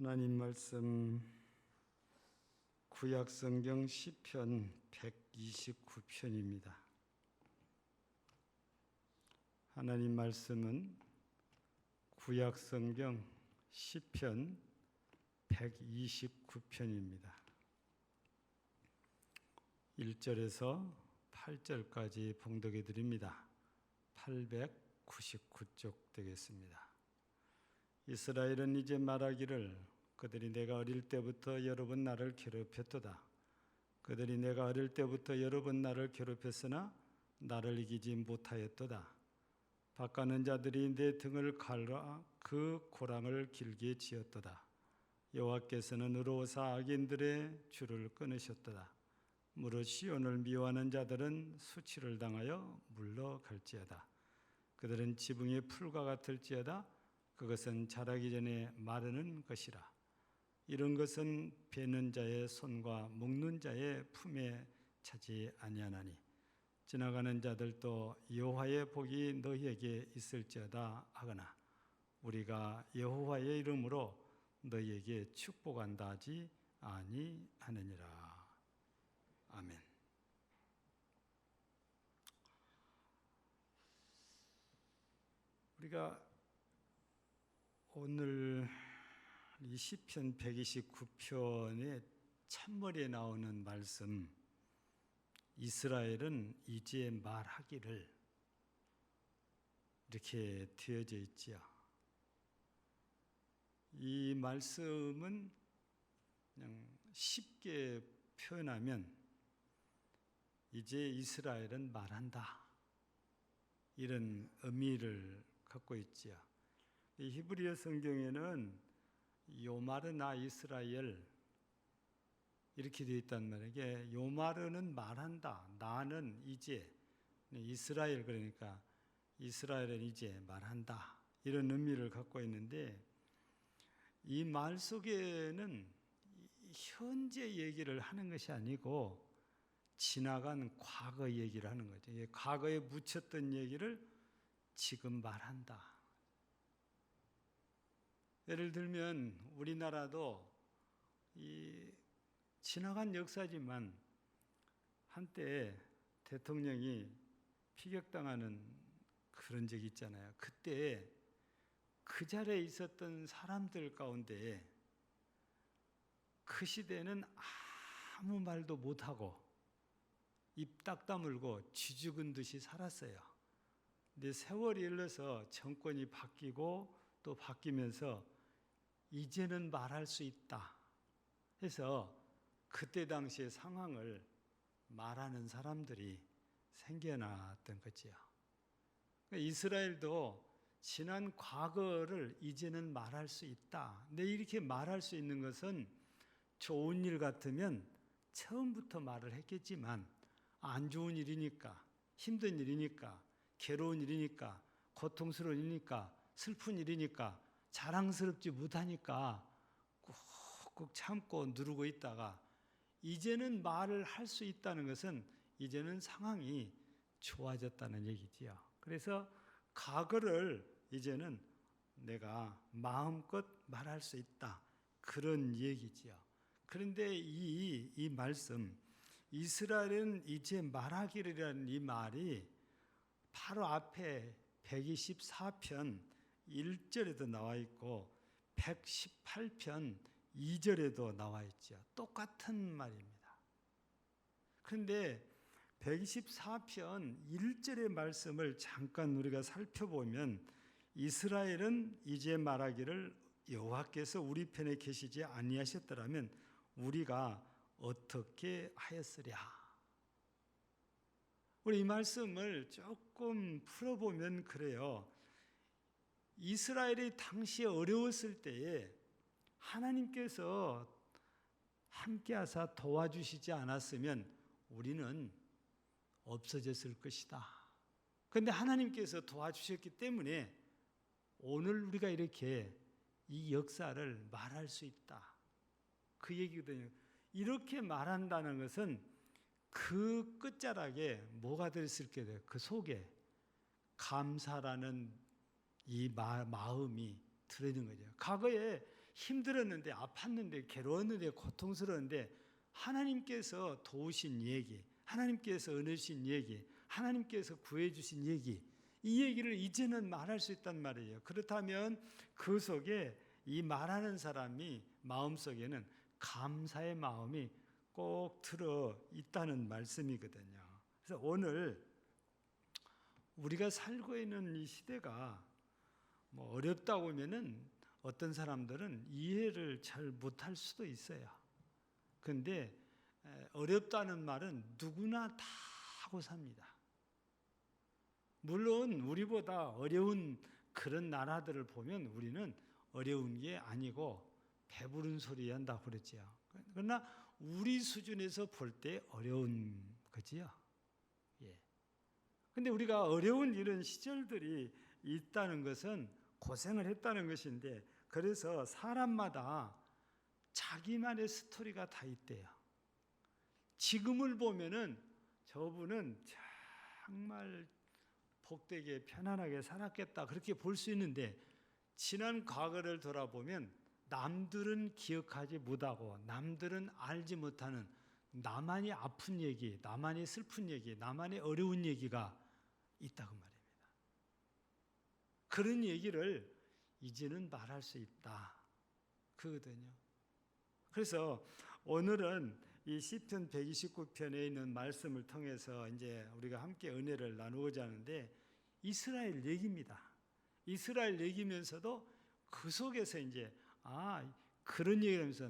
하나님 말씀 구약성경 시편 129편입니다. 하나님 말씀은 구약성경 시편 129편입니다. 1절에서 8절까지 봉독해 드립니다. 899쪽 되겠습니다. 이스라엘은 이제 말하기를 그들이 내가 어릴 때부터 여러 번 나를 괴롭혔도다. 그들이 내가 어릴 때부터 여러 번 나를 괴롭혔으나 나를 이기지 못하였도다. 바까는 자들이 내 등을 갈라 그 고랑을 길게 지었도다. 여호와께서는 의로우사 악인들의 줄을 끊으셨도다. 무릇 시온을 미워하는 자들은 수치를 당하여 물러갈지어다. 그들은 지붕의 풀과 같을지어다. 그것은 자라기 전에 마르는 것이라. 이런 것은 베는 자의 손과 묶는 자의 품에 차지 아니하나니 지나가는 자들도 여호와의 복이 너희에게 있을지어다 하거나 우리가 여호와의 이름으로 너희에게 축복한다 하지 아니하느니라. 아멘. 우리가 오늘 이 시편 129편의 첫머리에 나오는 말씀, 이스라엘은 이제 말하기를, 이렇게 되어져 있지요. 이 말씀은 그냥 쉽게 표현하면 이제 이스라엘은 말한다, 이런 의미를 갖고 있지요. 이 히브리어 성경에는 요마르나 이스라엘 이렇게 되어 있단 말이에요. 이게 요마르는 말한다, 나는 이제, 이스라엘 그러니까 이스라엘은 이제 말한다, 이런 의미를 갖고 있는데 이 말 속에는 현재 얘기를 하는 것이 아니고 지나간 과거 얘기를 하는 거죠. 과거에 묻혔던 얘기를 지금 말한다. 예를 들면 우리나라도 이 지나간 역사지만 한때 대통령이 피격당하는 그런 적이 있잖아요. 그때 그 자리에 있었던 사람들 가운데 그 시대는 아무 말도 못하고 입 딱 다물고 쥐죽은 듯이 살았어요. 근데 세월이 흘러서 정권이 바뀌고 또 바뀌면서 이제는 말할 수 있다 해서 그때 당시의 상황을 말하는 사람들이 생겨났던 거지요. 이스라엘도 지난 과거를 이제는 말할 수 있다. 근데 이렇게 말할 수 있는 것은 좋은 일 같으면 처음부터 말을 했겠지만 안 좋은 일이니까, 힘든 일이니까, 괴로운 일이니까, 고통스러운 일이니까, 슬픈 일이니까 자랑스럽지 못하니까 꾹꾹 참고 누르고 있다가 이제는 말을 할 수 있다는 것은 이제는 상황이 좋아졌다는 얘기지요. 그래서 과거를 이제는 내가 마음껏 말할 수 있다, 그런 얘기지요. 그런데 이 말씀, 이스라엘은 이제 말하기라는 이 말이 바로 앞에 124편 1절에도 나와 있고 118편 2절에도 나와 있죠. 똑같은 말입니다. 그런데 124편 1절의 말씀을 잠깐 우리가 살펴보면 이스라엘은 이제 말하기를 여호와께서 우리 편에 계시지 아니하셨더라면 우리가 어떻게 하였으랴. 우리 이 말씀을 조금 풀어보면 그래요. 이스라엘이 당시에 어려웠을 때에 하나님께서 함께하사 도와주시지 않았으면 우리는 없어졌을 것이다. 그런데 하나님께서 도와주셨기 때문에 오늘 우리가 이렇게 이 역사를 말할 수 있다, 그 얘기거든요. 이렇게 말한다는 것은 그 끝자락에 뭐가 들었을게 돼요? 그 속에 감사라는 이 마음이 들어있는 거죠. 과거에 힘들었는데, 아팠는데, 괴로웠는데, 고통스러웠는데 하나님께서 도우신 얘기, 하나님께서 은혜신 얘기, 하나님께서 구해주신 얘기, 이 얘기를 이제는 말할 수 있단 말이에요. 그렇다면 그 속에 이 말하는 사람이 마음속에는 감사의 마음이 꼭 들어 있다는 말씀이거든요. 그래서 오늘 우리가 살고 있는 이 시대가 뭐 어렵다고 하면은 어떤 사람들은 이해를 잘 못할 수도 있어요. 그런데 어렵다는 말은 누구나 다 하고 삽니다. 물론 우리보다 어려운 그런 나라들을 보면 우리는 어려운 게 아니고 배부른 소리 한다고 그랬죠. 그러나 우리 수준에서 볼 때 어려운 거지요. 예. 근데 우리가 어려운 이런 시절들이 있다는 것은 고생을 했다는 것인데, 그래서 사람마다 자기만의 스토리가 다 있대요. 지금을 보면은 저분은 정말 복되게 편안하게 살았겠다, 그렇게 볼 수 있는데, 지난 과거를 돌아보면 남들은 기억하지 못하고 남들은 알지 못하는 나만이 아픈 얘기, 나만이 슬픈 얘기, 나만이 어려운 얘기가 있다고 말입니다. 그런 얘기를 이제는 말할 수 있다, 그거든요. 그래서 오늘은 이 시편 129편에 있는 말씀을 통해서 이제 우리가 함께 은혜를 나누고자 하는데, 이스라엘 얘기입니다. 이스라엘 얘기면서도 그 속에서 이제 그런 얘기를 하면서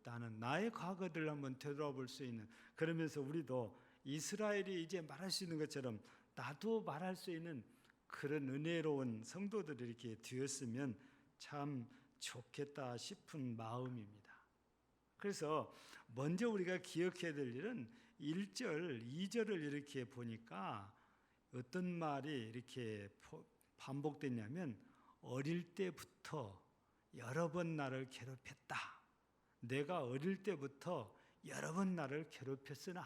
나는 나의 과거를 한번 되돌아볼 수 있는, 그러면서 우리도 이스라엘이 이제 말할 수 있는 것처럼 나도 말할 수 있는 그런 은혜로운 성도들이 이렇게 되었으면 참 좋겠다 싶은 마음입니다. 그래서 먼저 우리가 기억해야 될 일은 1절, 2절을 이렇게 보니까 어떤 말이 이렇게 반복됐냐면, 어릴 때부터 여러 번 나를 괴롭혔다. 내가 어릴 때부터 여러 번 나를 괴롭혔으나.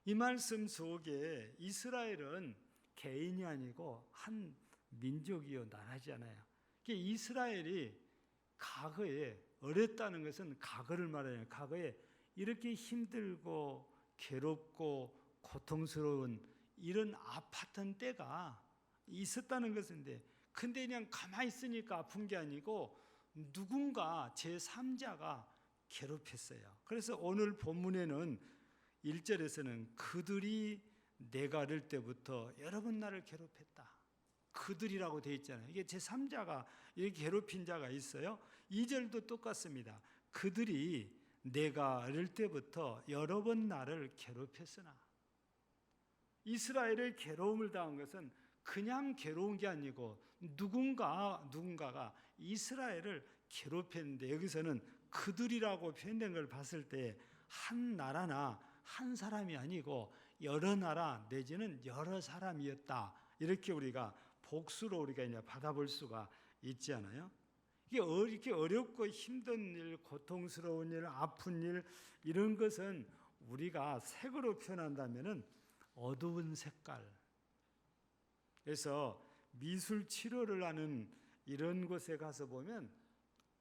이 말씀 속에 이스라엘은 개인이 아니고 한 민족이요 나라잖아요. 이스라엘이 과거에 어렸다는 것은 과거를 말해요. 과거에 이렇게 힘들고 괴롭고 고통스러운 이런 아팠던 때가 있었다는 것인데, 근데 그냥 가만히 있으니까 아픈 게 아니고 누군가 제3자가 괴롭혔어요. 그래서 오늘 본문에는 1절에서는 그들이 내가 어릴 때부터 여러 번 나를 괴롭혔다, 그들이라고 되어 있잖아요. 이게 제3자가 이렇게 괴롭힌 자가 있어요. 2절도 똑같습니다. 그들이 내가 어릴 때부터 여러 번 나를 괴롭혔으나. 이스라엘의 괴로움을 당한 것은 그냥 괴로운 게 아니고 누군가가 이스라엘을 괴롭혔는데, 여기서는 그들이라고 표현된 걸 봤을 때 한 나라나 한 사람이 아니고 여러 나라 내지는 여러 사람이었다, 이렇게 우리가 복수로 우리가 이제 받아볼 수가 있지 않아요? 이게 이렇게 어렵고 힘든 일, 고통스러운 일, 아픈 일, 이런 것은 우리가 색으로 표현한다면은 어두운 색깔. 그래서 미술 치료를 하는 이런 곳에 가서 보면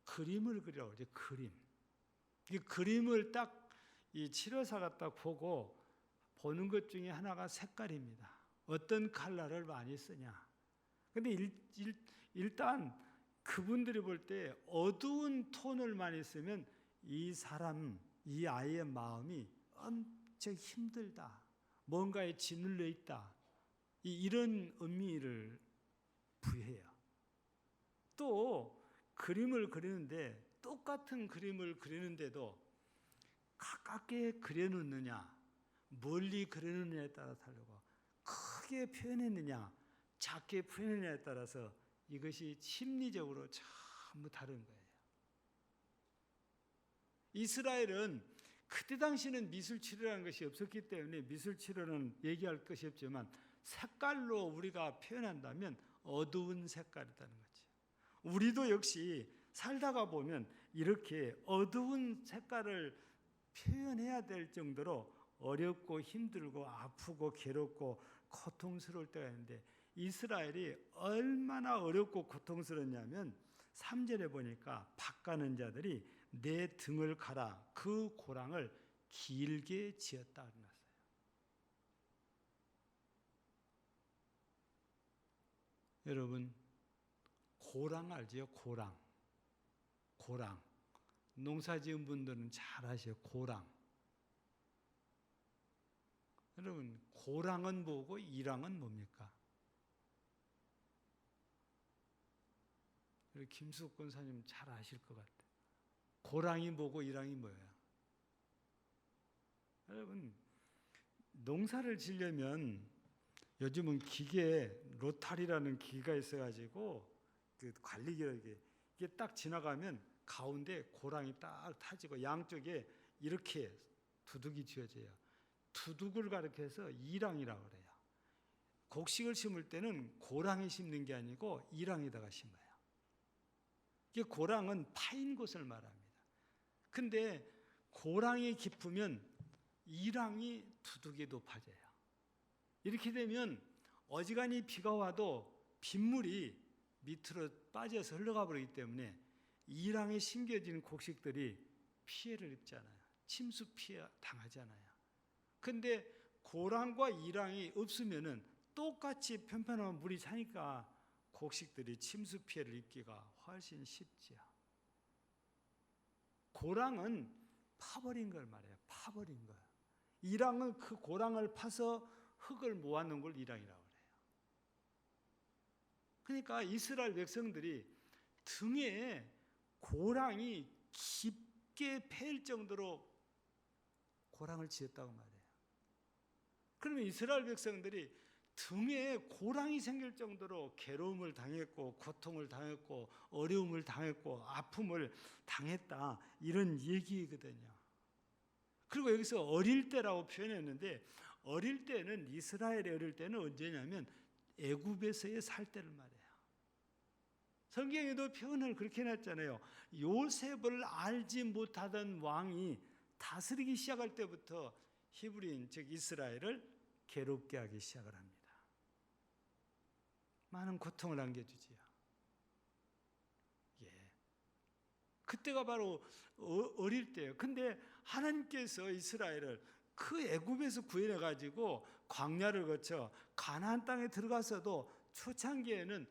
그림을 그리라고 그러죠. 그림. 이 그림을 딱 이 치료사가 딱 보고 보는 것 중에 하나가 색깔입니다. 어떤 컬러를 많이 쓰냐. 근데 일단 그분들이 볼 때 어두운 톤을 많이 쓰면 이 사람, 이 아이의 마음이 엄청 힘들다, 뭔가에 짓눌려 있다, 이런 의미를 부여해요. 또 그림을 그리는데, 똑같은 그림을 그리는데도 가깝게 그려놓느냐, 멀리 그려놓느냐에 따라 다르고, 크게 표현했느냐, 작게 표현했느냐에 따라서 이것이 심리적으로 전부 다른 거예요. 이스라엘은 그때 당시는 미술치료라는 것이 없었기 때문에 미술치료는 얘기할 것이 없지만, 색깔로 우리가 표현한다면 어두운 색깔이라는 거죠. 우리도 역시 살다가 보면 이렇게 어두운 색깔을 표현해야 될 정도로 어렵고 힘들고 아프고 괴롭고 고통스러울 때가 있는데, 이스라엘이 얼마나 어렵고 고통스럽냐면 3절에 보니까 밭 가는 자들이 내 등을 갈아 그 고랑을 길게 지었다 그랬어요. 여러분, 고랑 알지요? 고랑. 농사 지은 분들은 잘 아셔요. 고랑. 여러분, 고랑은 뭐고 이랑은 뭡니까? 김숙 권사님 잘 아실 것 같아요. 고랑이 뭐고 이랑이 뭐예요? 여러분, 농사를 지려면 요즘은 기계, 로타리라는 기계가 있어가지고 그 관리기가 이게 딱 지나가면 가운데 고랑이 딱 타지고 양쪽에 이렇게 두둑이 쥐어져요. 두둑을 가리켜서 이랑이라고 그래요. 곡식을 심을 때는 고랑에 심는 게 아니고 이랑에다가 심어요. 이게 고랑은 파인 곳을 말합니다. 근데 고랑이 깊으면 이랑이 두둑이 높아져요. 이렇게 되면 어지간히 비가 와도 빗물이 밑으로 빠져서 흘러가 버리기 때문에 이랑에 심겨진 곡식들이 피해를 입잖아요. 침수 피해 당하잖아요. 근데 고랑과 이랑이 없으면은 똑같이 편편한 물이 차니까 곡식들이 침수 피해를 입기가 훨씬 쉽지요. 고랑은 파버린 걸 말해요. 파버린 걸. 이랑은 그 고랑을 파서 흙을 모아놓은 걸 이랑이라고 그래요. 그러니까 이스라엘 백성들이 등에 고랑이 깊게 패일 정도로 고랑을 지었다고 말해요. 그러면 이스라엘 백성들이 등에 고랑이 생길 정도로 괴로움을 당했고 고통을 당했고 어려움을 당했고 아픔을 당했다 이런 얘기거든요. 그리고 여기서 어릴 때라고 표현했는데 어릴 때는 이스라엘의 어릴 때는 언제냐면 애굽에서의 살 때를 말해요. 성경에도 표현을 그렇게 해놨잖아요. 요셉을 알지 못하던 왕이 다스리기 시작할 때부터 히브리인 즉 이스라엘을 괴롭게 하기 시작을 합니다. 많은 고통을 안겨주지요. 예. 그때가 바로 어릴 때예요. 근데 하나님께서 이스라엘을 그 애굽에서 구해내 가지고 광야를 거쳐 가나안 땅에 들어가서도 초창기에는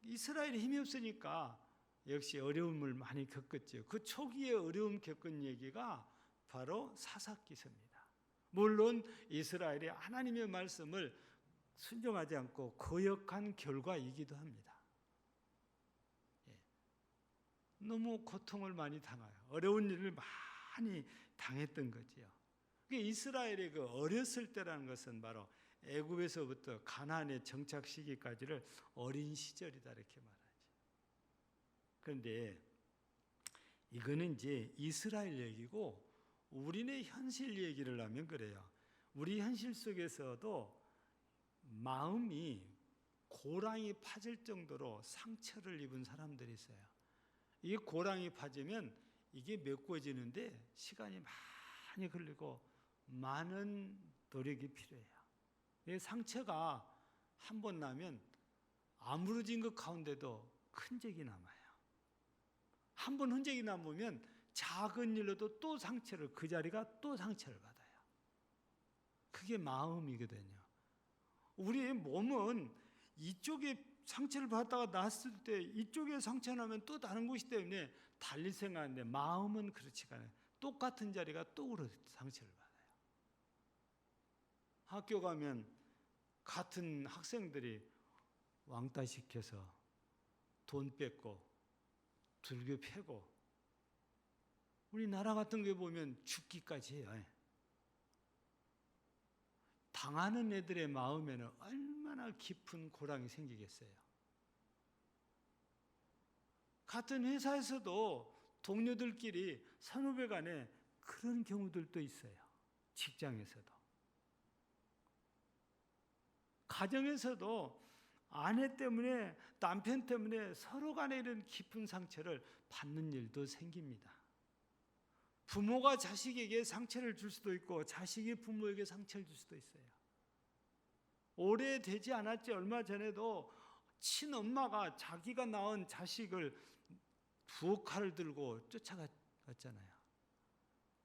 이스라엘이 힘이 없으니까 역시 어려움을 많이 겪었죠. 그 초기에 어려움 겪은 얘기가 바로 사사기서입니다. 물론 이스라엘이 하나님의 말씀을 순종하지 않고 거역한 결과이기도 합니다. 예. 너무 고통을 많이 당해요. 어려운 일을 많이 당했던 거지요. 이스라엘의 그 어렸을 때라는 것은 바로 애굽에서부터 가나안의 정착 시기까지를 어린 시절이다 이렇게 말하죠. 그런데 이거는 이제 이스라엘 얘기고 우리네 현실 얘기를 하면 그래요. 우리 현실 속에서도 마음이 고랑이 파질 정도로 상처를 입은 사람들이 있어요. 이 고랑이 파지면 이게 메꿔지는데 시간이 많이 걸리고 많은 노력이 필요해요. 이 상처가 한 번 나면 아무러진 것 가운데도 흔적이 남아요. 한 번 흔적이 남으면 작은 일로도 또 상처를 그 자리가 또 상처를 받아요. 그게 마음이거든요. 우리의 몸은 이쪽에 상처를 받다가 났을 때 이쪽에 상처 나면 또 다른 곳이 때문에 달리 생각하는데 마음은 그렇지가 않아요. 똑같은 자리가 또 상처를 받아요. 학교 가면 같은 학생들이 왕따 시켜서 돈 뺏고 들교 패고 우리나라 같은 게 보면 죽기까지 해요. 당하는 애들의 마음에는 얼마나 깊은 고랑이 생기겠어요. 같은 회사에서도 동료들끼리 선후배 간에 그런 경우들도 있어요. 직장에서도. 가정에서도 아내 때문에 남편 때문에 서로 간에 이런 깊은 상처를 받는 일도 생깁니다. 부모가 자식에게 상처를 줄 수도 있고 자식이 부모에게 상처를 줄 수도 있어요. 오래되지 않았지 얼마 전에도 친엄마가 자기가 낳은 자식을 부엌칼을 들고 쫓아갔잖아요.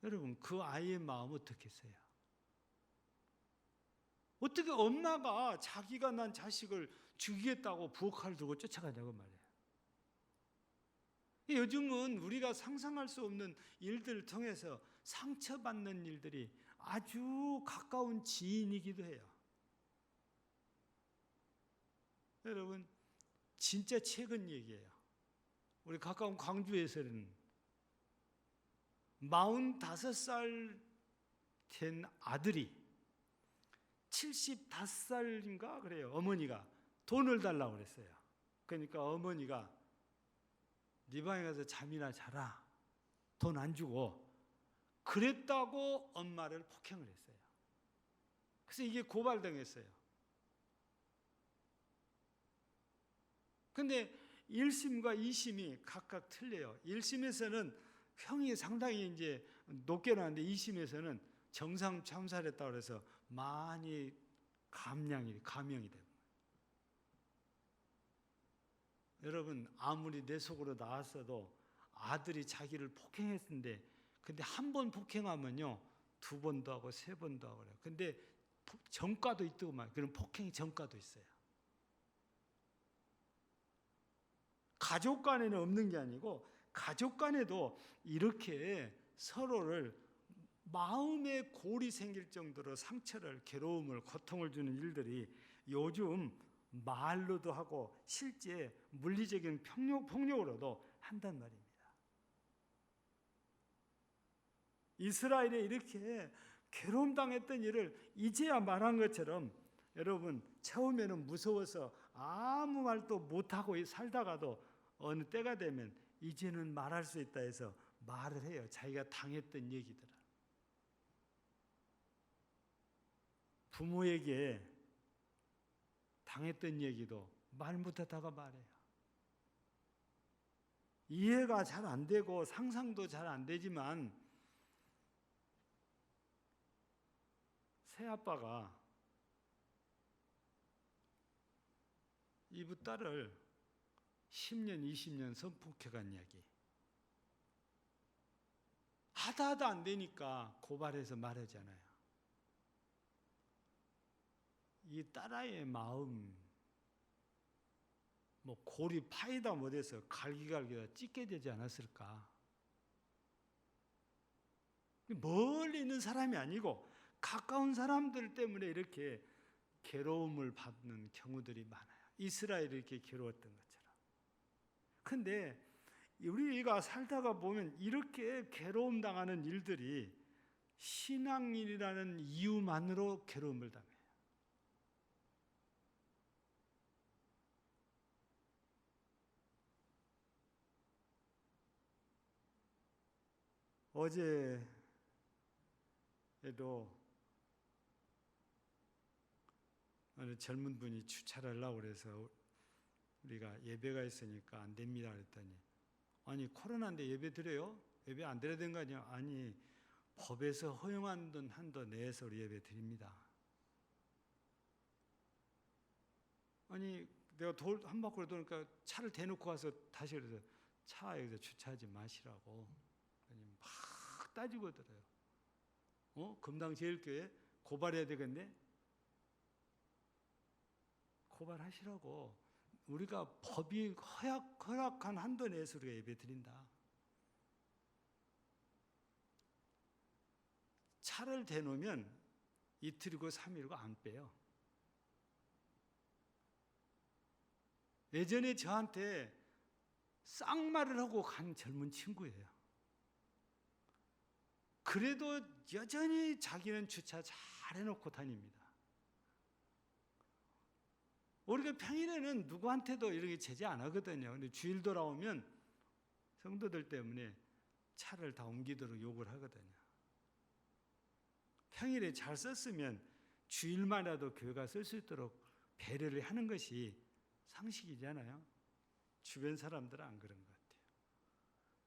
여러분, 그 아이의 마음 어떻겠어요? 어떻게 엄마가 자기가 난 자식을 죽이겠다고 부엌칼을 들고 쫓아가냐고 말이에요. 요즘은 우리가 상상할 수 없는 일들을 통해서 상처받는 일들이 아주 가까운 지인이기도 해요. 여러분, 진짜 최근 얘기예요. 우리 가까운 광주에서는 45살 된 아들이 75살인가 그래요. 어머니가 돈을 달라고 그랬어요. 그러니까 어머니가 네 방에 가서 잠이나 자라. 돈 안 주고. 그랬다고 엄마를 폭행을 했어요. 그래서 이게 고발당했어요. 근데 1심과 2심이 각각 틀려요. 1심에서는 형이 상당히 이제 높게 나왔는데 2심에서는 정상 참살했다고 해서 많이 감형이 되고. 여러분, 아무리 내 속으로 나왔어도 아들이 자기를 폭행했는데, 근데 한 번 폭행하면요 2번도 하고 3번도 하고 그래요. 근데 전과도 있다고 말이에요. 그런 폭행 전과도 있어요. 가족 간에는 없는 게 아니고 가족 간에도 이렇게 서로를 마음에 골이 생길 정도로 상처를, 괴로움을, 고통을 주는 일들이 요즘 말로도 하고 실제 물리적인 폭력으로도 한단 말입니다. 이스라엘에 이렇게 괴로움 당했던 일을 이제야 말한 것처럼 여러분, 처음에는 무서워서 아무 말도 못하고 살다가도 어느 때가 되면 이제는 말할 수 있다 해서 말을 해요. 자기가 당했던 얘기들을. 부모에게 당했던 얘기도 말 못하다가 말해요. 이해가 잘 안 되고 상상도 잘 안 되지만 새아빠가 이부 딸을 10년, 20년 성폭행한 이야기. 하다 안 되니까 고발해서 말하잖아요. 이 딸아이의 마음, 골이 파이다 못해서 갈기갈기다 찢게 되지 않았을까? 멀리 있는 사람이 아니고 가까운 사람들 때문에 이렇게 괴로움을 받는 경우들이 많아요. 이스라엘이 이렇게 괴로웠던 것처럼. 근데 우리가 살다가 보면 이렇게 괴로움 당하는 일들이 신앙인이라는 이유만으로 괴로움을 당해요. 어제에도 어느 젊은 분이 주차를 하려고 그래서 우리가 예배가 있으니까 안 됩니다 그랬더니, 아니 코로나인데 예배 드려요? 예배 안 드려야 되는 거 아니야? 아니, 법에서 허용한 한도 내에서 우리 예배 드립니다. 아니 내가 돌 한 바퀴 도니까 차를 대놓고 와서 다시 그래서 차 여기서 주차하지 마시라고 막 따지고 들어요. 금당제일교회 고발해야 되겠네? 고발하시라고. 우리가 법이 허락한 한도 내에서 우리가 예배 드린다. 차를 대놓으면 이틀이고 3일이고 안 빼요. 예전에 저한테 쌍말을 하고 간 젊은 친구예요. 그래도 여전히 자기는 주차 잘 해놓고 다닙니다. 우리가 평일에는 누구한테도 이렇게 제재 안 하거든요. 근데 주일 돌아오면 성도들 때문에 차를 다 옮기도록 요구를 하거든요. 평일에 잘 썼으면 주일만이라도 교회가 쓸 수 있도록 배려를 하는 것이 상식이잖아요. 주변 사람들은 안 그런 것 같아요.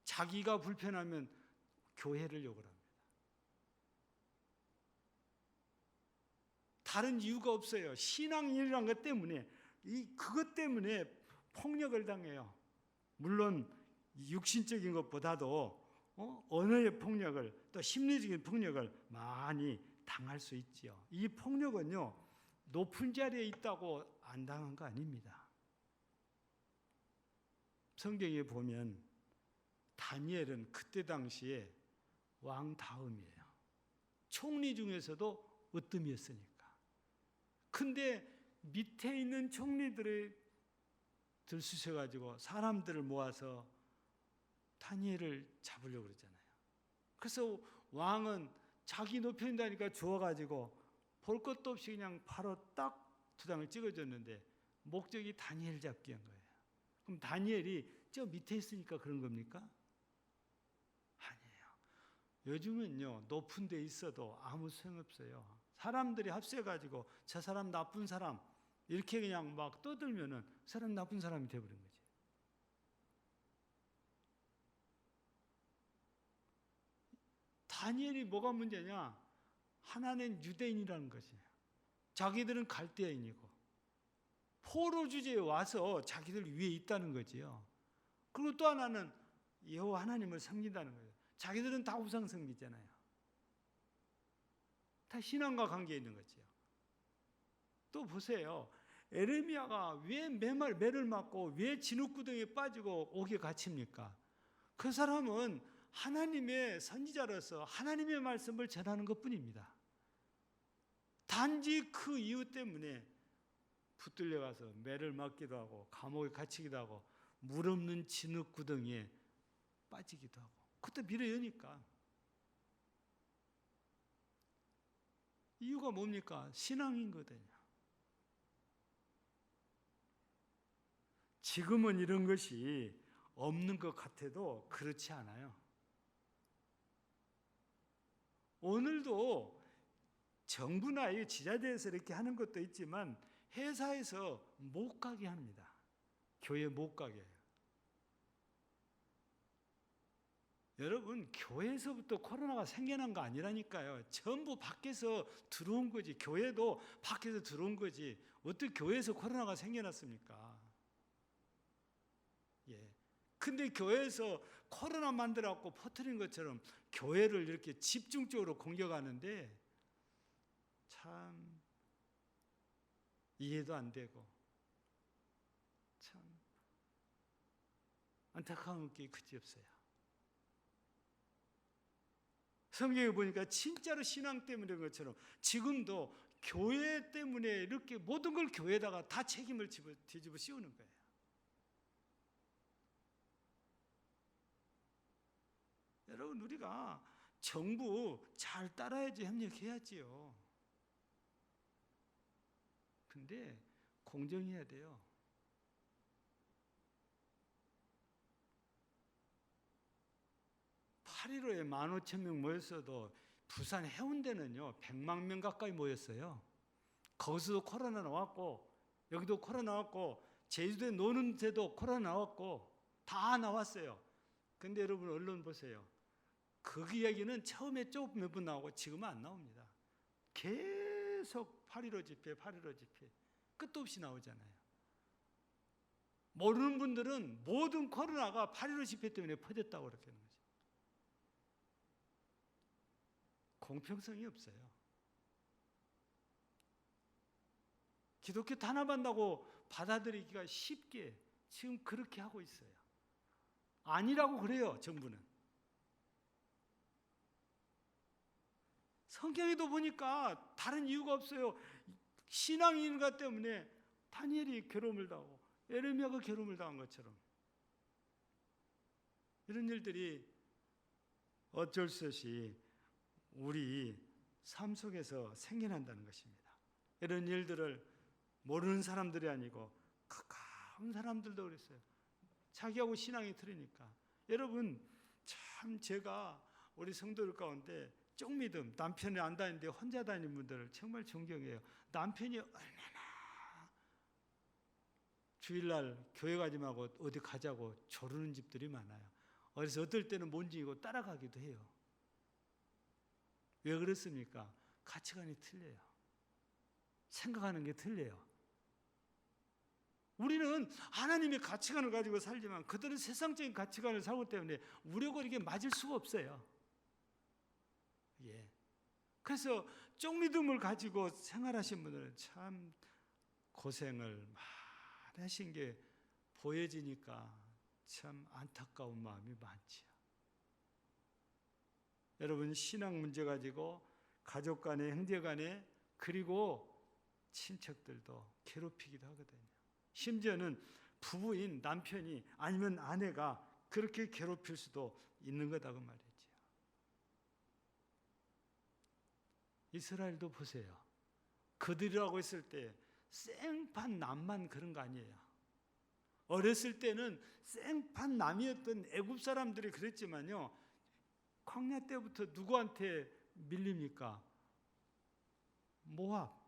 자기가 불편하면 교회를 욕을 합니다. 다른 이유가 없어요. 신앙인이라는 것 때문에, 그것 때문에 폭력을 당해요. 물론 육신적인 것보다도 언어의 폭력을 또 심리적인 폭력을 많이 당할 수 있지요. 이 폭력은요, 높은 자리에 있다고 안 당한 거 아닙니다. 성경에 보면 다니엘은 그때 당시에 왕 다음이에요. 총리 중에서도 으뜸이었으니까. 근데 밑에 있는 총리들이 들쑤셔가지고 사람들을 모아서 다니엘을 잡으려고 그러잖아요. 그래서 왕은 자기 높여준다니까 좋아가지고 볼 것도 없이 그냥 바로 딱 두 장을 찍어줬는데 목적이 다니엘 잡기 한 거예요. 그럼 다니엘이 저 밑에 있으니까 그런 겁니까? 아니에요. 요즘은요, 높은 데 있어도 아무 소용없어요. 사람들이 합세가지고 저 사람 나쁜 사람 이렇게 그냥 막 떠들면은 사람 나쁜 사람이 돼버린 거지. 다니엘이 뭐가 문제냐? 하나는 유대인이라는 것이에요. 자기들은 갈대아인이고 포로 주제에 와서 자기들 위에 있다는 거지요. 그리고 또 하나는 여호와 하나님을 섬긴다는 거예요. 자기들은 다 우상 섬기잖아요. 다 신앙과 관계 있는 거지요. 또 보세요. 에레미야가 왜 매를 맞고 왜 진흙구덩이에 빠지고 옥에 갇힙니까? 그 사람은 하나님의 선지자로서 하나님의 말씀을 전하는 것뿐입니다. 단지 그 이유 때문에 붙들려 가서 매를 맞기도 하고 감옥에 갇히기도 하고 물 없는 진흙구덩이에 빠지기도 하고 그때 미래 여니까. 이유가 뭡니까? 신앙이거든요. 지금은 이런 것이 없는 것 같아도 그렇지 않아요. 오늘도 정부나 이 지자체에서 이렇게 하는 것도 있지만 회사에서 못 가게 합니다. 교회 못 가게. 여러분, 교회에서부터 코로나가 생겨난 거 아니라니까요. 전부 밖에서 들어온 거지. 교회도 밖에서 들어온 거지. 어떻게 교회에서 코로나가 생겨났습니까? 예. 근데 교회에서 코로나 만들어갖고 퍼뜨린 것처럼 교회를 이렇게 집중적으로 공격하는데 참 이해도 안 되고 참 안타까운 게 그지없어요. 성경에 보니까 진짜로 신앙 때문에 그런 것처럼 지금도 교회 때문에 이렇게 모든 걸 교회에다가 다 책임을 뒤집어 씌우는 거예요. 여러분, 우리가 정부 잘 따라야지, 협력해야지요. 근데 공정해야 돼요. (8.15)에 15,000명 모였어도 부산 해운대는요 100만 명 가까이 모였어요. 거기서도 코로나 나왔고 여기도 코로나 나왔고 제주도에 노는 데도 코로나 나왔고 다 나왔어요. 근데 여러분 언론 보세요. 그 이야기는 처음에 좀 몇 번 나오고 지금은 안 나옵니다. 계속 8.15 집회, 8.15 집회 끝도 없이 나오잖아요. 모르는 분들은 모든 코로나가 8.15 집회 때문에 퍼졌다고 그렇게 하는 거죠. 공평성이 없어요. 기독교 탄압한다고 받아들이기가 쉽게 지금 그렇게 하고 있어요. 아니라고 그래요, 정부는. 성경에도 보니까 다른 이유가 없어요. 신앙인가 때문에 다니엘이 괴로움을 당하고 에레미야가 괴로움을 당한 것처럼 이런 일들이 어쩔 수 없이 우리 삶 속에서 생겨난다는 것입니다. 이런 일들을 모르는 사람들이 아니고 가까운 사람들도 그랬어요. 자기하고 신앙이 틀리니까. 여러분, 참 제가 우리 성도들 가운데 쪽믿음, 남편이 안 다니는데 혼자 다니는 분들을 정말 존경해요. 남편이 얼마나 주일날 교회 가지 말고 어디 가자고 조르는 집들이 많아요. 그래서 어떨 때는 뭔지고 따라가기도 해요. 왜 그렇습니까? 가치관이 틀려요. 생각하는 게 틀려요. 우리는 하나님의 가치관을 가지고 살지만 그들은 세상적인 가치관을 살고 때문에 우리하고 이렇게 맞을 수가 없어요. 예. 그래서 쪽믿음을 가지고 생활하신 분들은 참 고생을 많이 하신 게 보여지니까 참 안타까운 마음이 많지요. 여러분, 신앙 문제 가지고 가족 간에, 형제 간에, 그리고 친척들도 괴롭히기도 하거든요. 심지어는 부부인 남편이 아니면 아내가 그렇게 괴롭힐 수도 있는 거다고 말이죠. 이스라엘도 보세요. 그들이라고 했을 때 생판 남만 그런 거 아니에요. 어렸을 때는 생판 남이었던 애굽 사람들이 그랬지만요, 광야 때부터 누구한테 밀립니까? 모압.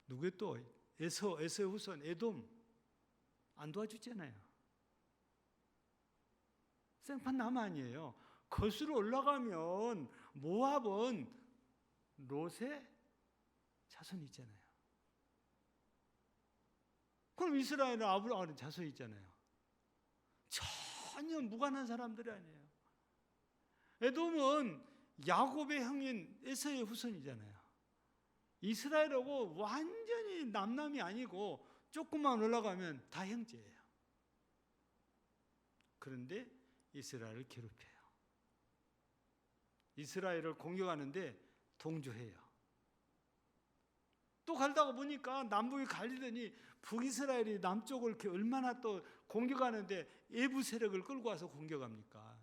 누구의 또 에서의 후손 에돔 안 도와주잖아요. 생판 남 아니에요. 거슬러 올라가면 모압은 롯의 자손이 있잖아요. 그럼 이스라엘은 아브라함의 자손이 있잖아요. 전혀 무관한 사람들이 아니에요. 에돔은 야곱의 형인 에서의 후손이잖아요. 이스라엘하고 완전히 남남이 아니고 조금만 올라가면 다 형제예요. 그런데 이스라엘을 괴롭혀요. 이스라엘을 공격하는데 동조해요. 또 가다가 보니까 남북이 갈리더니 북이스라엘이 남쪽을 이렇게 얼마나 또 공격하는데 외부 세력을 끌고 와서 공격합니까?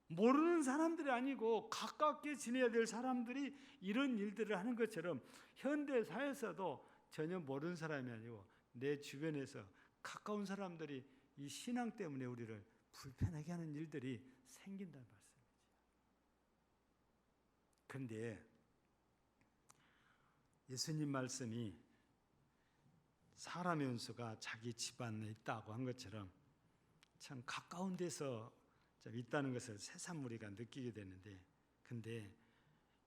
모르는 사람들이 아니고 가깝게 지내야 될 사람들이 이런 일들을 하는 것처럼 현대 사회에서도 전혀 모르는 사람이 아니고 내 주변에서 가까운 사람들이 이 신앙 때문에 우리를 불편하게 하는 일들이 생긴다는 말씀이죠. 그런데 예수님 말씀이 사람의 원수가 자기 집안에 있다고 한 것처럼 참 가까운 데서 있다는 것을 새삼 우리가 느끼게 되는데, 근데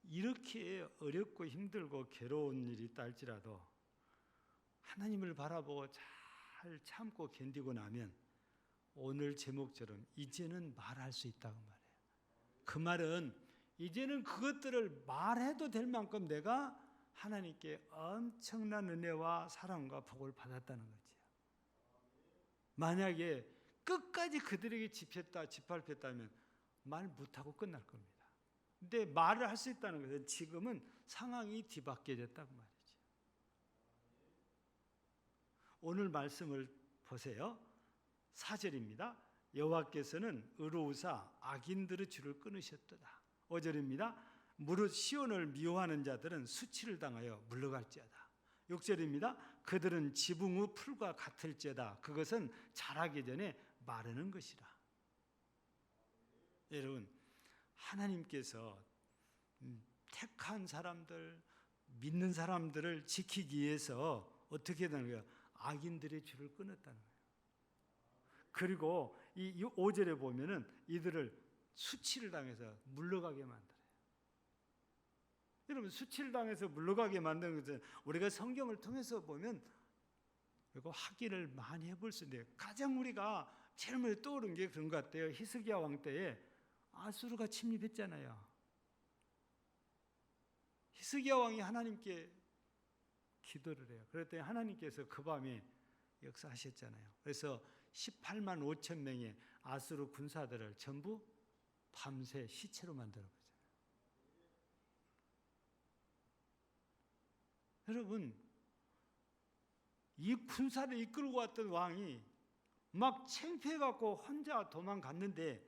이렇게 어렵고 힘들고 괴로운 일이 있다 할지라도 하나님을 바라보고 잘 참고 견디고 나면 오늘 제목처럼 이제는 말할 수 있다고 말해요. 그 말은 이제는 그것들을 말해도 될 만큼 내가 하나님께 엄청난 은혜와 사랑과 복을 받았다는 거지요. 만약에 끝까지 그들에게 짓밟혔다면 말 못하고 끝날 겁니다. 근데 말을 할 수 있다는 것은 지금은 상황이 뒤바뀌어졌다고 말이죠. 오늘 말씀을 보세요. 4절입니다. 여호와께서는 의로우사 악인들의 줄을 끊으셨도다. 5절입니다. 무릇 시온을 미워하는 자들은 수치를 당하여 물러갈지어다. 6절입니다. 그들은 지붕 후 풀과 같을지어다. 그것은 자라기 전에 마르는 것이라. 여러분, 하나님께서 택한 사람들, 믿는 사람들을 지키기 위해서 어떻게 되는 거예요? 악인들의 줄을 끊었다는 거예요. 그리고 이 5절에 보면은 이들을 수치를 당해서 물러가게 만들어요. 여러분, 수치를 당해서 물러가게 만드는 것은 우리가 성경을 통해서 보면 그리고 확인을 많이 해볼 수 있는데, 가장 우리가 제일 먼저 떠오른 게 그런 것 같아요. 히스기야 왕 때에 아수르가 침입했잖아요. 히스기야 왕이 하나님께 기도를 해요. 그랬더니 하나님께서 그 밤에 역사하셨잖아요. 그래서 18만 5천 명의 아수르 군사들을 전부 밤새 시체로 만들어버렸잖아요. 여러분, 이 군사를 이끌고 왔던 왕이 막 창피해갖고 혼자 도망갔는데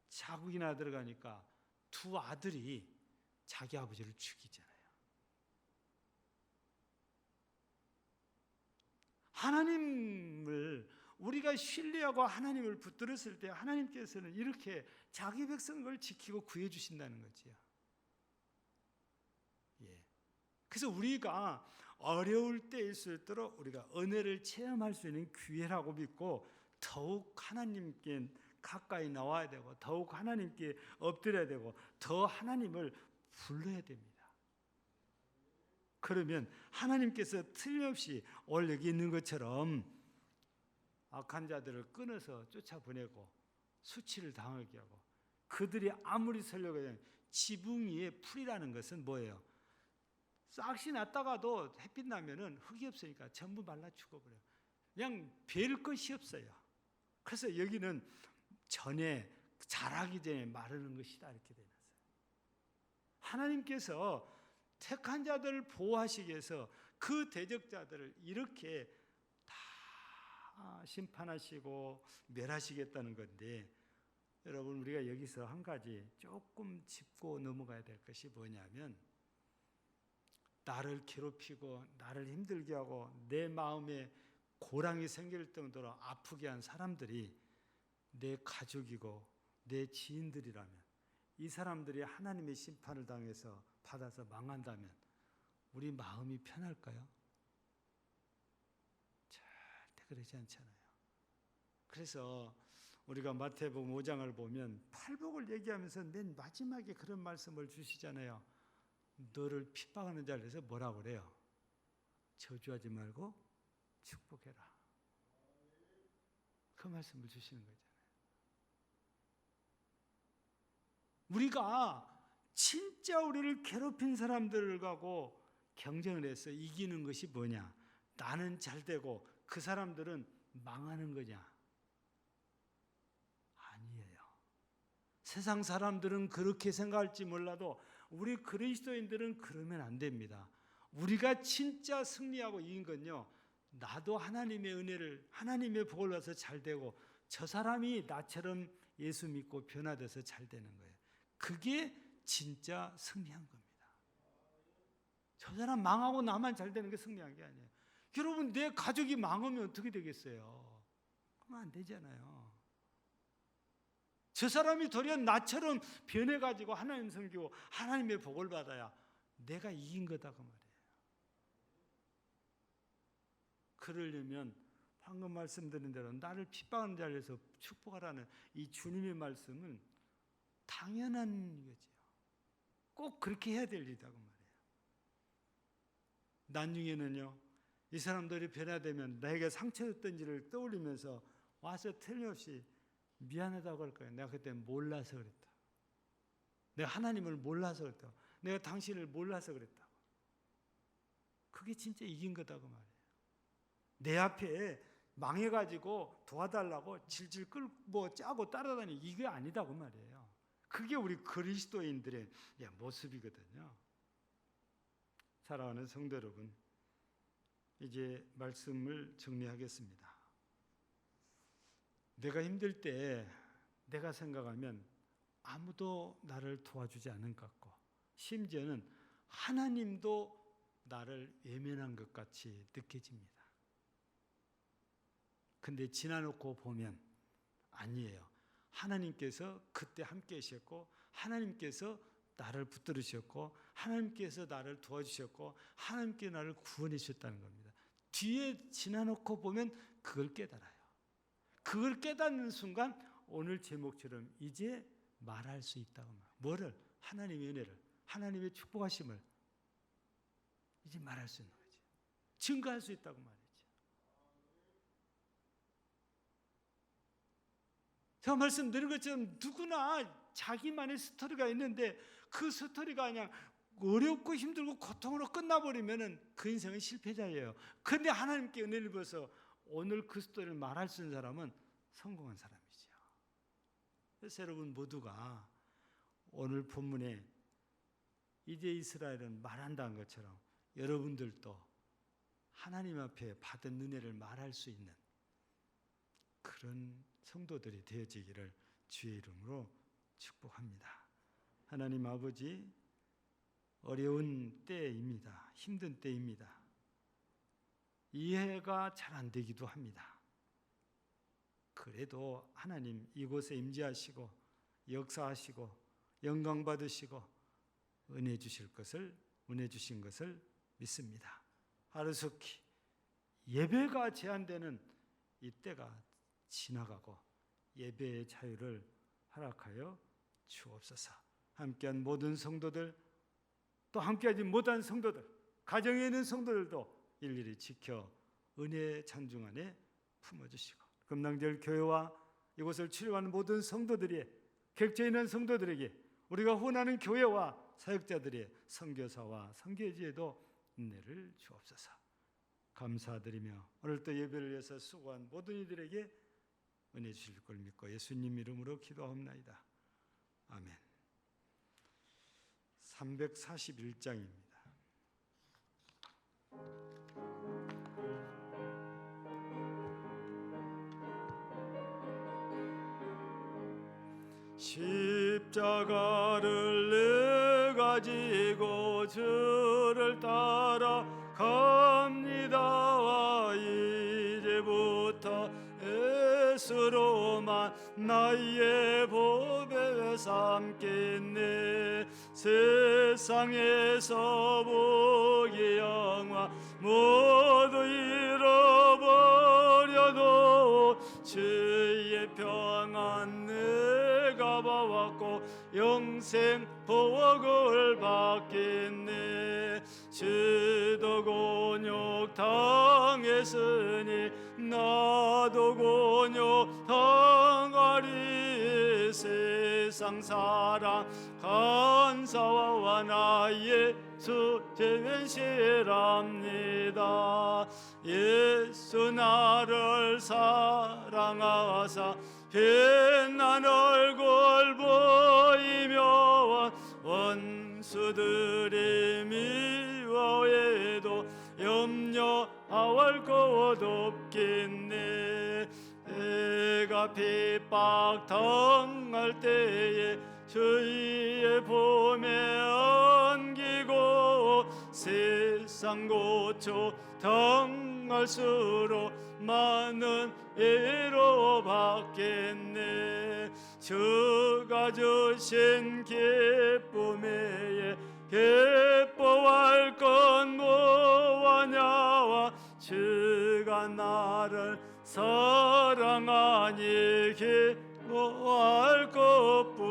자국이나 들어가니까 두 아들이 자기 아버지를 죽이잖아요. 하나님을 우리가 신뢰하고 하나님을 붙들었을 때 하나님께서는 이렇게 자기 백성을 지키고 구해주신다는 거지요. 예. 그래서 우리가 어려울 때일수록 우리가 은혜를 체험할 수 있는 기회라고 믿고 더욱 하나님께 가까이 나와야 되고 더욱 하나님께 엎드려야 되고 더 하나님을 불러야 됩니다. 그러면 하나님께서 틀림없이 오늘 여기 있는 것처럼 악한 자들을 끊어서 쫓아보내고 수치를 당하게 하고, 그들이 아무리 살려고 해도 지붕 위에 풀이라는 것은 뭐예요? 싹이 났다가도 햇빛 나면은 흙이 없으니까 전부 말라 죽어버려요. 그냥 별 것이 없어요. 그래서 여기는 전에 자라기 전에 마르는 것이다 이렇게 되어 있어요. 하나님께서 택한 자들을 보호하시기 위해서 그 대적자들을 이렇게 다 심판하시고 멸하시겠다는 건데, 여러분 우리가 여기서 한 가지 조금 짚고 넘어가야 될 것이 뭐냐면, 나를 괴롭히고 나를 힘들게 하고 내 마음에 고랑이 생길 정도로 아프게 한 사람들이 내 가족이고 내 지인들이라면, 이 사람들이 하나님의 심판을 당해서 받아서 망한다면 우리 마음이 편할까요? 절대 그러지 않잖아요. 그래서 우리가 마태복음 5장을 보면 팔복을 얘기하면서 맨 마지막에 그런 말씀을 주시잖아요. 너를 핍박하는 자를 해서 뭐라고 그래요? 저주하지 말고 축복해라. 그 말씀을 주시는 거잖아요. 우리가 진짜 우리를 괴롭힌 사람들하고 경쟁을 해서 이기는 것이 뭐냐? 나는 잘 되고 그 사람들은 망하는 거냐? 아니에요. 세상 사람들은 그렇게 생각할지 몰라도 우리 그리스도인들은 그러면 안 됩니다. 우리가 진짜 승리하고 이긴 건요, 나도 하나님의 은혜를, 하나님의 복을 받아서 잘 되고 저 사람이 나처럼 예수 믿고 변화돼서 잘 되는 거예요. 그게 진짜 승리한 겁니다. 저 사람 망하고 나만 잘 되는 게 승리한 게 아니에요. 여러분, 내 가족이 망하면 어떻게 되겠어요? 그러면 안 되잖아요. 저 사람이 도리어 나처럼 변해가지고 하나님 섬기고 하나님의 복을 받아야 내가 이긴 거다 그 말이에요. 그러려면 방금 말씀드린 대로 나를 핍박하는 자리에서 축복하라는 이 주님의 말씀은 당연한 거죠. 꼭 그렇게 해야 될 일이다 그 말이에요. 나중에는요, 이 사람들이 변화되면 나에게 상처였던지를 떠올리면서 와서 틀림없이 미안하다고 할 거예요. 내가 그때 몰라서 그랬다. 내가 하나님을 몰라서 그랬다. 내가 당신을 몰라서 그랬다. 그게 진짜 이긴 거다 그 말이에요. 내 앞에 망해가지고 도와달라고 질질 끌고 짜고 따라다니, 이게 아니다 그 말이에요. 그게 우리 그리스도인들의 모습이거든요. 사랑하는 성도 여러분, 이제 말씀을 정리하겠습니다. 내가 힘들 때 내가 생각하면 아무도 나를 도와주지 않은 것 같고, 심지어는 하나님도 나를 외면한 것 같이 느껴집니다. 근데 지나놓고 보면 아니에요. 하나님께서 그때 함께 하셨고, 하나님께서 나를 붙들으셨고, 하나님께서 나를 도와주셨고, 하나님께 나를 구원해 주셨다는 겁니다. 뒤에 지나놓고 보면 그걸 깨달아요. 그걸 깨닫는 순간 오늘 제목처럼 이제 말할 수 있다고 말해요. 뭐를? 하나님의 은혜를, 하나님의 축복하심을 이제 말할 수 있는 거죠. 증거할 수 있다고 말이죠. 제가 말씀드린 것처럼 누구나 자기만의 스토리가 있는데 그 스토리가 그냥 어렵고 힘들고 고통으로 끝나버리면 그 인생은 실패자예요. 그런데 하나님께 은혜를 입어서 오늘 그 스토리를 말할 수 있는 사람은 성공한 사람이죠. 그래서 여러분 모두가 오늘 본문에 이제 이스라엘은 말한다는 것처럼 여러분들도 하나님 앞에 받은 은혜를 말할 수 있는 그런 성도들이 되어지기를 주의 이름으로 축복합니다. 하나님 아버지, 어려운 때입니다. 힘든 때입니다. 이해가 잘 안 되기도 합니다. 그래도 하나님 이곳에 임재하시고 역사하시고 영광 받으시고 은혜 주신 것을 믿습니다. 하루속히 예배가 제한되는 이때가 지나가고 예배의 자유를 허락하여 주옵소서. 함께한 모든 성도들, 또 함께하지 못한 성도들, 가정에 있는 성도들도 일일이 지켜 은혜의 잔중 안에 품어주시고, 금낭절 교회와 이곳을 출입하는 모든 성도들이, 객지에 있는 성도들에게, 우리가 후원하는 교회와 사역자들의 선교사와 선교지에도 은혜를 주옵소서. 감사드리며 오늘 또 예배를 위해서 수고한 모든 이들에게 은혜 주실 걸 믿고 예수님 이름으로 기도하옵나이다. 아멘. 341장입니다. 십자가를 내가 지고 주를 따라 갑니다. 이제부터 예수로만 나의 보배 삼겠네. 세상에서 복이 영화 모두 잃어버려도 주의 평안 내가 봐왔고 영생 복을 받겠네. 주도 곤욕 당했으니 나도 곤욕 당하리. 세상 사랑 간사와 나 예수 제면시랍니다. 예수 나를 사랑하사 빛난 얼굴 보이며 원수들이 미워해도 염려할 것 없겠네. 내가 핍박 당할 때에 주의 봄에 안기고 세상 고초 당할수록 많은 애로 받겠네. 주가 주신 기쁨에 기뻐할 건 뭐하냐와 주가 나를 사랑하니 기뻐할 것뿐일세.